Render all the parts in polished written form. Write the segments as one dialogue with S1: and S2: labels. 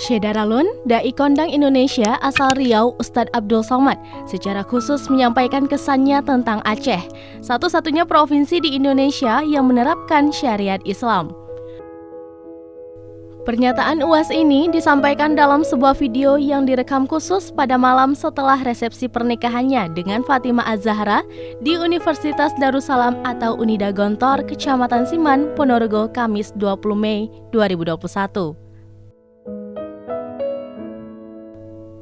S1: Syedaralun, Dai Kondang Indonesia asal Riau Ustadz Abdul Somad secara khusus menyampaikan kesannya tentang Aceh, satu-satunya provinsi di Indonesia yang menerapkan syariat Islam. Pernyataan UAS ini disampaikan dalam sebuah video yang direkam khusus pada malam setelah resepsi pernikahannya dengan Fatimah Az-Zahra di Universitas Darussalam atau Unida Gontor, Kecamatan Siman, Ponorogo, Kamis 20 Mei 2021.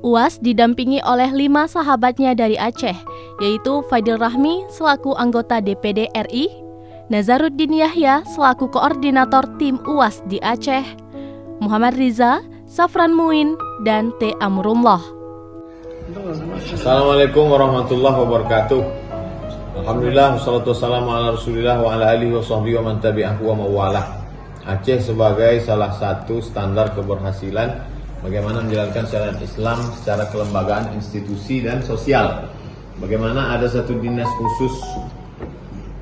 S1: UAS didampingi oleh 5 sahabatnya dari Aceh, yaitu Faidil Rahmi selaku anggota DPD RI, Nazaruddin Yahya selaku koordinator tim UAS di Aceh, Muhammad Riza, Safran Muin, dan T. Amrullah.
S2: Assalamualaikum warahmatullahi wabarakatuh. Alhamdulillah, wassalatu wassalamu ala rasulillah wa ala alihi wa sahbihi wa man tabi'ahu wa mawalah. Aceh sebagai salah satu standar keberhasilan bagaimana menjalankan syariat Islam secara kelembagaan, institusi, dan sosial. Bagaimana ada satu dinas khusus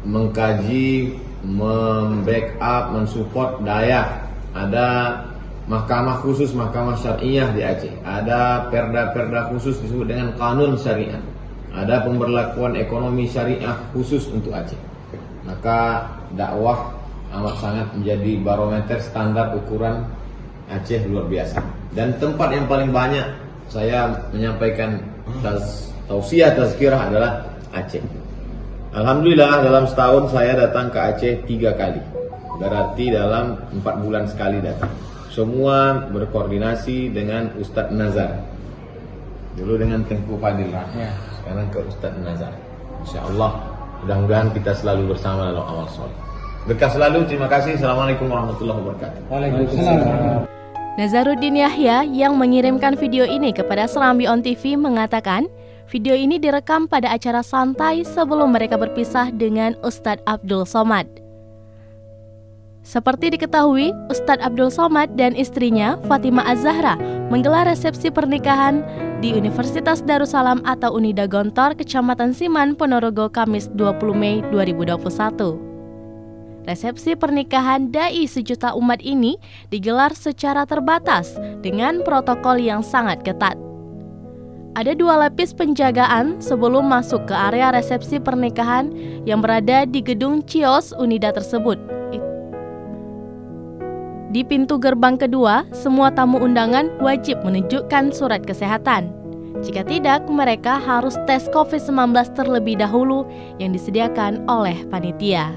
S2: mengkaji, membackup, mensupport Dayak. Ada mahkamah khusus, mahkamah syariah di Aceh. Ada perda-perda khusus disebut dengan kanun syariah. Ada pemberlakuan ekonomi syariah khusus untuk Aceh. Maka dakwah amat sangat menjadi barometer standar ukuran Aceh luar biasa. Dan tempat yang paling banyak saya menyampaikan tausiah tazkirah adalah Aceh. Alhamdulillah dalam setahun saya datang ke Aceh 3 kali. Berarti dalam 4 bulan sekali datang. Semua berkoordinasi dengan Ustadz Nazar. Dulu dengan Tengku Fadil Rahmi, sekarang ke Ustadz Nazar. InsyaAllah mudah-mudahan kita selalu bersama dalam amal soleh. Berkah selalu, terima kasih. Assalamualaikum warahmatullahi wabarakatuh.
S3: Waalaikumsalam.
S1: Nazaruddin Yahya yang mengirimkan video ini kepada Serambi On TV mengatakan, video ini direkam pada acara santai sebelum mereka berpisah dengan Ustadz Abdul Somad. Seperti diketahui, Ustadz Abdul Somad dan istrinya Fatimah Az-Zahra menggelar resepsi pernikahan di Universitas Darussalam atau Unida Gontor, Kecamatan Siman, Ponorogo, Kamis 20 Mei 2021. Resepsi pernikahan Dai sejuta umat ini digelar secara terbatas dengan protokol yang sangat ketat. Ada 2 lapis penjagaan sebelum masuk ke area resepsi pernikahan yang berada di gedung Cios Unida tersebut. Di pintu gerbang kedua, semua tamu undangan wajib menunjukkan surat kesehatan. Jika tidak, mereka harus tes COVID-19 terlebih dahulu yang disediakan oleh panitia.